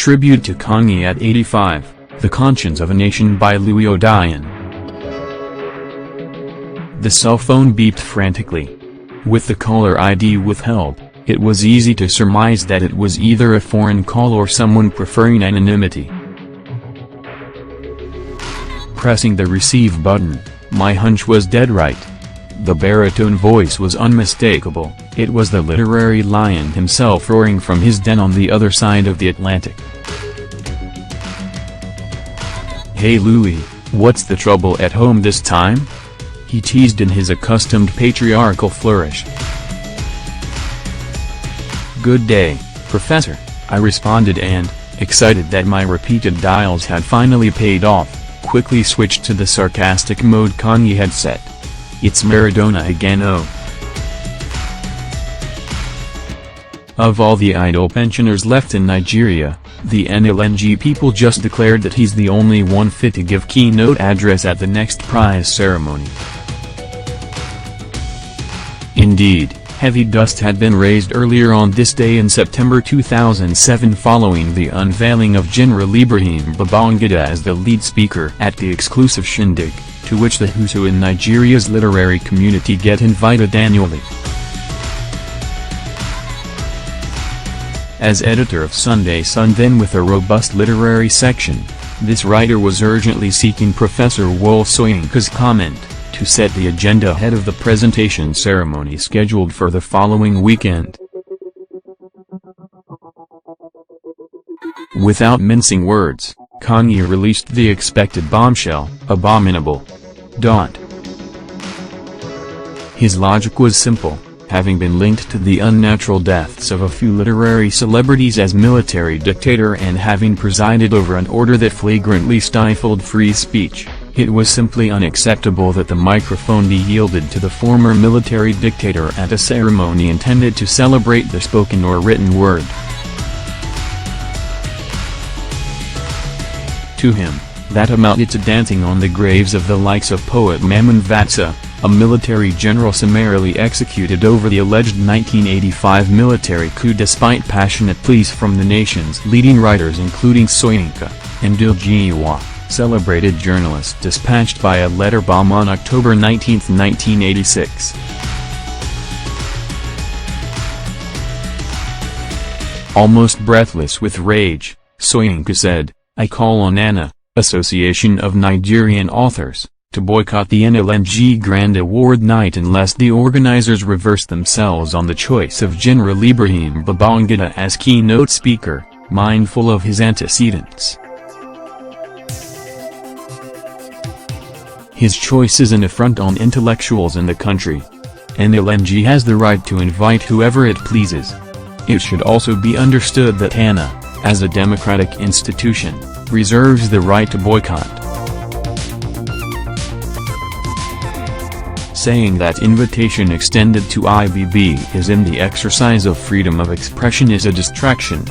Tribute to Kongi at 85, The Conscience of a Nation by Louis Odion. The cell phone beeped frantically. With the caller ID withheld, it was easy to surmise that it was either a foreign call or someone preferring anonymity. Pressing the receive button, my hunch was dead right. The baritone voice was unmistakable. It was the literary lion himself roaring from his den on the other side of the Atlantic. "Hey Louis, what's the trouble at home this time?" he teased in his accustomed patriarchal flourish. "Good day, Professor," I responded and, excited that my repeated dials had finally paid off, quickly switched to the sarcastic mode Kongi had set. "It's Maradona again, oh." Of all the idle pensioners left in Nigeria, the NLNG people just declared that he's the only one fit to give keynote address at the next prize ceremony. Indeed, heavy dust had been raised earlier on this day in September 2007 following the unveiling of General Ibrahim Babangida as the lead speaker at the exclusive shindig, to which the Hutu in Nigeria's literary community get invited annually. As editor of Sunday Sun, then with a robust literary section, this writer was urgently seeking Professor Wole Soyinka's comment, to set the agenda ahead of the presentation ceremony scheduled for the following weekend. Without mincing words, Kongi released the expected bombshell, abominable. His logic was simple. Having been linked to the unnatural deaths of a few literary celebrities as military dictator and having presided over an order that flagrantly stifled free speech, it was simply unacceptable that the microphone be yielded to the former military dictator at a ceremony intended to celebrate the spoken or written word. To him, that amounted to dancing on the graves of the likes of poet Mamun Vatsa, a military general summarily executed over the alleged 1985 military coup despite passionate pleas from the nation's leading writers including Soyinka, and Diljiwa, celebrated journalist dispatched by a letter bomb on October 19, 1986. Almost breathless with rage, Soyinka said, "I call on ANA, Association of Nigerian Authors, to boycott the NLNG Grand Award night unless the organizers reverse themselves on the choice of General Ibrahim Babangida as keynote speaker, mindful of his antecedents. His choice is an affront on intellectuals in the country. NLNG has the right to invite whoever it pleases. It should also be understood that ANA, as a democratic institution, reserves the right to boycott." Saying that invitation extended to IBB is in the exercise of freedom of expression is a distraction.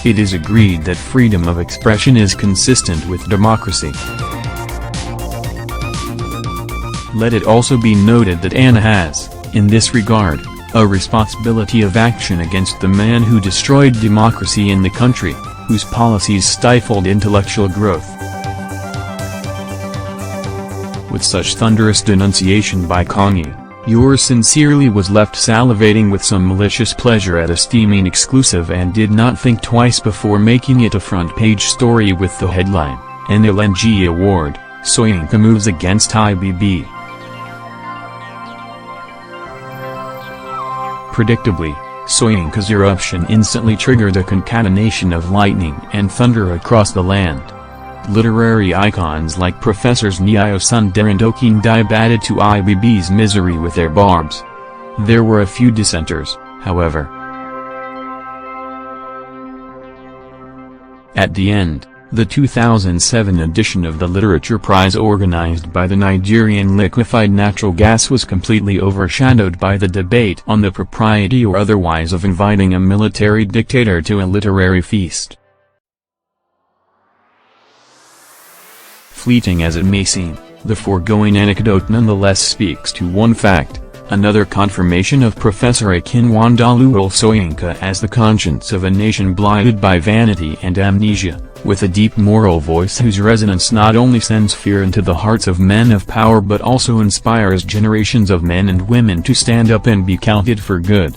It is agreed that freedom of expression is consistent with democracy. Let it also be noted that ANA has, in this regard, a responsibility of action against the man who destroyed democracy in the country, whose policies stifled intellectual growth. With such thunderous denunciation by Kongi, yours sincerely was left salivating with some malicious pleasure at a steaming exclusive and did not think twice before making it a front-page story with the headline, "NLNG Award, Soyinka Moves Against IBB." Predictably, Soyinka's eruption instantly triggered a concatenation of lightning and thunder across the land. Literary icons like Professors Nyayo Sunday and Okindib added to IBB's misery with their barbs. There were a few dissenters, however. At the end, the 2007 edition of the Literature Prize organized by the Nigerian Liquefied Natural Gas was completely overshadowed by the debate on the propriety or otherwise of inviting a military dictator to a literary feast. Fleeting as it may seem, the foregoing anecdote nonetheless speaks to one fact: Another confirmation of Professor Akinwandoluwal Soyinka as the conscience of a nation blighted by vanity and amnesia, with a deep moral voice whose resonance not only sends fear into the hearts of men of power but also inspires generations of men and women to stand up and be counted for good.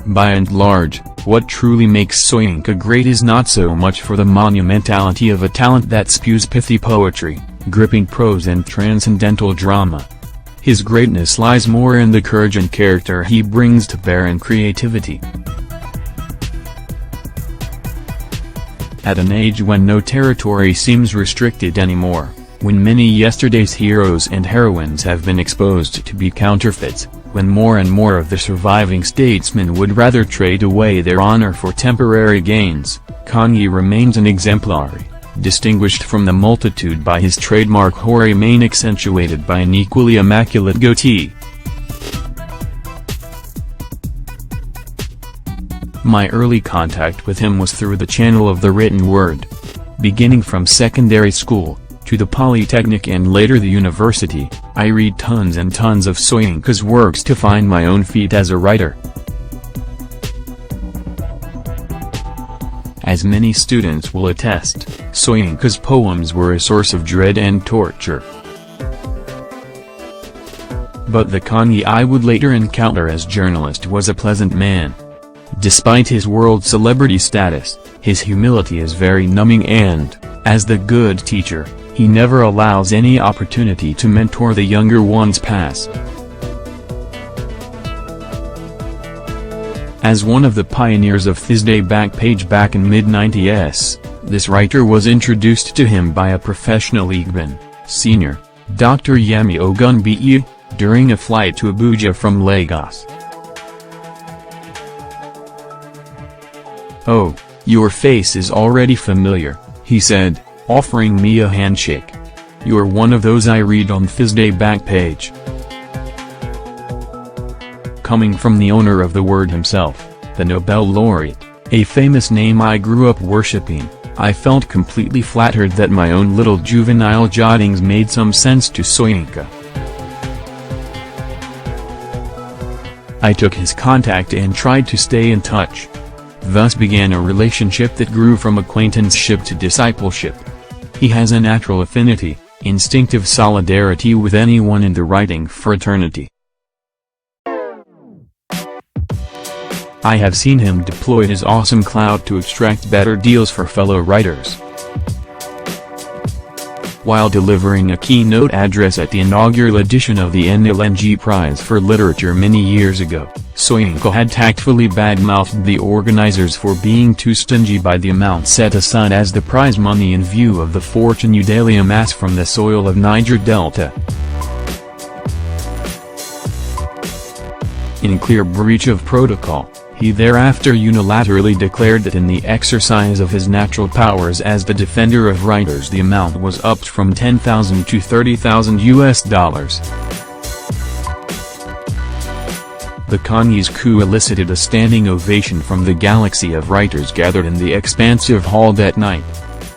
By and large, what truly makes Soyinka great is not so much for the monumentality of a talent that spews pithy poetry, gripping prose and transcendental drama. His greatness lies more in the courage and character he brings to bear and creativity. At an age when no territory seems restricted anymore, when many yesterday's heroes and heroines have been exposed to be counterfeits, when more and more of the surviving statesmen would rather trade away their honor for temporary gains, Kongi remains an exemplary, distinguished from the multitude by his trademark hoary mane accentuated by an equally immaculate goatee. My early contact with him was through the channel of the written word. Beginning from secondary school, to the polytechnic and later the university, I read tons and tons of Soyinka's works to find my own feet as a writer. As many students will attest, Soyinka's poems were a source of dread and torture. But the Kongi I would later encounter as journalist was a pleasant man. Despite his world celebrity status, his humility is very numbing and, as the good teacher, he never allows any opportunity to mentor the younger ones pass. As one of the pioneers of Thursday Backpage back in mid-90s, this writer was introduced to him by a professional Igban, Sr., Dr. Yemi Ogunbiyi, during a flight to Abuja from Lagos. "Oh, your face is already familiar," he said, offering me a handshake. "You're one of those I read on Thursday Backpage." Coming from the owner of the word himself, the Nobel laureate, a famous name I grew up worshipping, I felt completely flattered that my own little juvenile jottings made some sense to Soyinka. I took his contact and tried to stay in touch. Thus began a relationship that grew from acquaintanceship to discipleship. He has a natural affinity, instinctive solidarity with anyone in the writing fraternity. I have seen him deploy his awesome clout to extract better deals for fellow writers. While delivering a keynote address at the inaugural edition of the NLNG Prize for Literature many years ago, Soyinka had tactfully badmouthed the organizers for being too stingy by the amount set aside as the prize money in view of the fortune you daily amass from the soil of Niger Delta. In clear breach of protocol, he thereafter unilaterally declared that in the exercise of his natural powers as the defender of writers the amount was upped from $10,000 to $30,000. The Kongi's coup elicited a standing ovation from the galaxy of writers gathered in the expansive hall that night.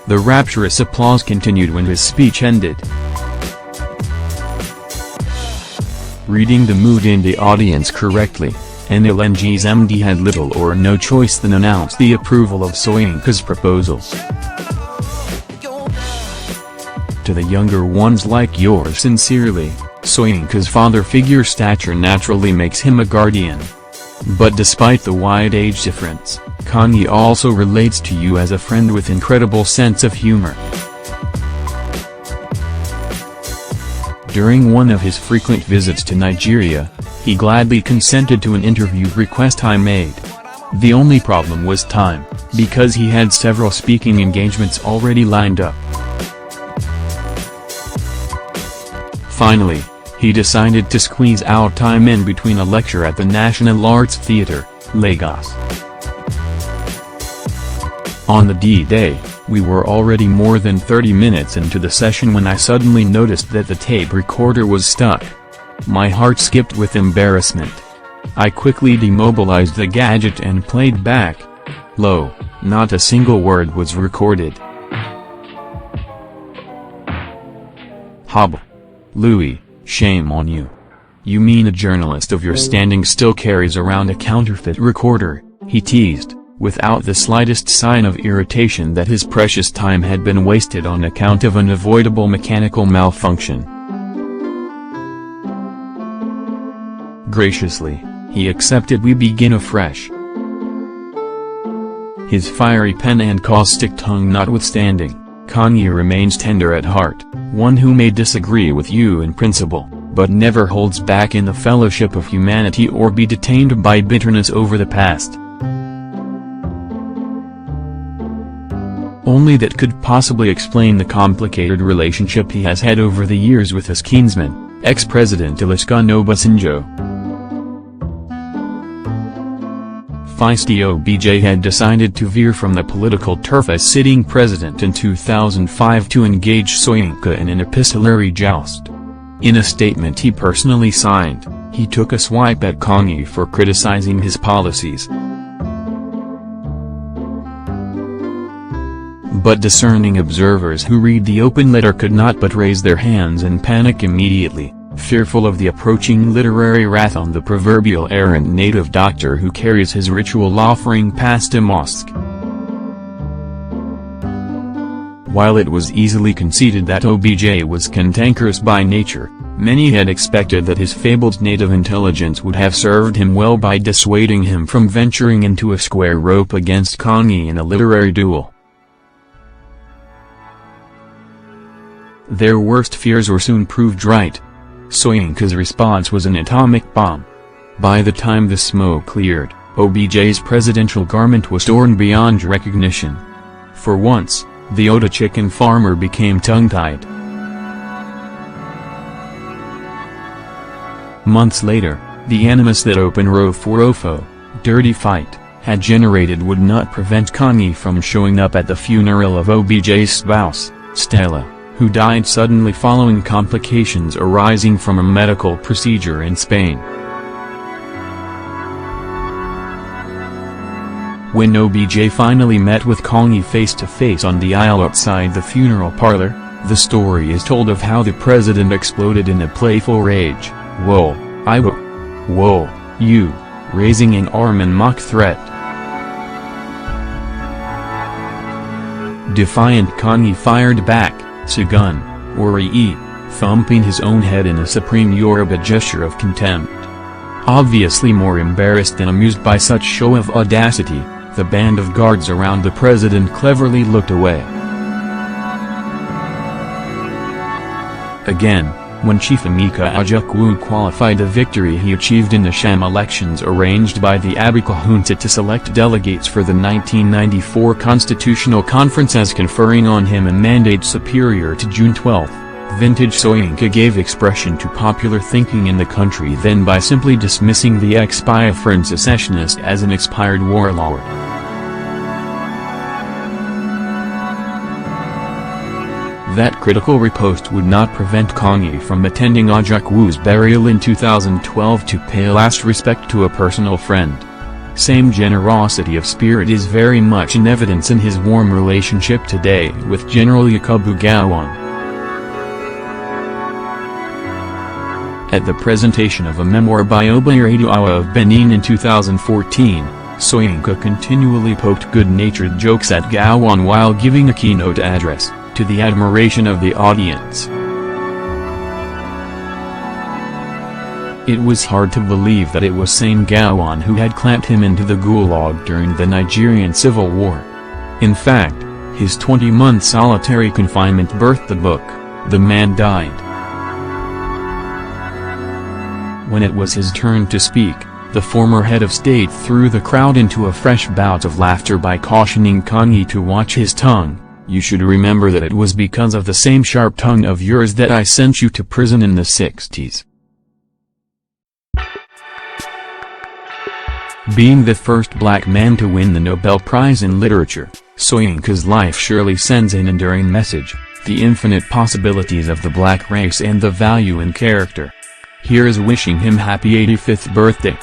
The rapturous applause continued when his speech ended. Reading the mood in the audience correctly, NLNG's MD had little or no choice than announce the approval of Soyinka's proposals. To the younger ones like yours sincerely, Soyinka's father figure stature naturally makes him a guardian. But despite the wide age difference, Kongi also relates to you as a friend with incredible sense of humor. During one of his frequent visits to Nigeria, he gladly consented to an interview request I made. The only problem was time, because he had several speaking engagements already lined up. Finally, he decided to squeeze out time in between a lecture at the National Arts Theatre, Lagos. On the D-Day, we were already more than 30 minutes into the session when I suddenly noticed that the tape recorder was stuck. My heart skipped with embarrassment. I quickly demobilized the gadget and played back. Lo, not a single word was recorded. Hobble. Louis, shame on you. You mean a journalist of your standing still carries around a counterfeit recorder, he teased, without the slightest sign of irritation that his precious time had been wasted on account of an avoidable mechanical malfunction. Graciously, he accepted we begin afresh. His fiery pen and caustic tongue notwithstanding, Kongi remains tender at heart, one who may disagree with you in principle, but never holds back in the fellowship of humanity or be detained by bitterness over the past. Only that could possibly explain the complicated relationship he has had over the years with his kinsman, ex-President Olusegun Obasanjo. Feisty OBJ had decided to veer from the political turf as sitting president in 2005 to engage Soyinka in an epistolary joust. In a statement he personally signed, he took a swipe at Kongi for criticizing his policies. But discerning observers who read the open letter could not but raise their hands and panic immediately, fearful of the approaching literary wrath on the proverbial errant native doctor who carries his ritual offering past a mosque. While it was easily conceded that OBJ was cantankerous by nature, many had expected that his fabled native intelligence would have served him well by dissuading him from venturing into a square rope against Kongi in a literary duel. Their worst fears were soon proved right. Soyinka's response was an atomic bomb. By the time the smoke cleared, OBJ's presidential garment was torn beyond recognition. For once, the Oda chicken farmer became tongue-tied. Months later, the animus that Open Rofo, dirty fight, had generated would not prevent Kongi from showing up at the funeral of OBJ's spouse, Stella, who died suddenly following complications arising from a medical procedure in Spain. When OBJ finally met with Kongi face-to-face on the aisle outside the funeral parlor, the story is told of how the president exploded in a playful rage. "Whoa, I will. Whoa, you," raising an arm in mock threat. Defiant Kongi fired back, "Sagun, hoary," thumping his own head in a supreme Yoruba gesture of contempt. Obviously more embarrassed than amused by such show of audacity, the band of guards around the president cleverly looked away. Again, when Chief Emeka Ojukwu qualified the victory he achieved in the sham elections arranged by the Abuja junta to select delegates for the 1994 Constitutional Conference as conferring on him a mandate superior to June 12, vintage Soyinka gave expression to popular thinking in the country then by simply dismissing the ex-Biafran secessionist as an expired warlord. That critical riposte would not prevent Kongi from attending Ojukwu's burial in 2012 to pay last respect to a personal friend. Same generosity of spirit is very much in evidence in his warm relationship today with General Yakubu Gowon. At the presentation of a memoir by Obaire Aduawa of Benin in 2014, Soyinka continually poked good-natured jokes at Gowon while giving a keynote address, to the admiration of the audience. It was hard to believe that it was same Gowon who had clamped him into the gulag during the Nigerian Civil War. In fact, his 20-month solitary confinement birthed the book, The Man Died. When it was his turn to speak, the former head of state threw the crowd into a fresh bout of laughter by cautioning Kongi to watch his tongue. "You should remember that it was because of the same sharp tongue of yours that I sent you to prison in the 60s. Being the first black man to win the Nobel Prize in Literature, Soyinka's life surely sends an enduring message, the infinite possibilities of the black race and the value in character. Here's wishing him happy 85th birthday.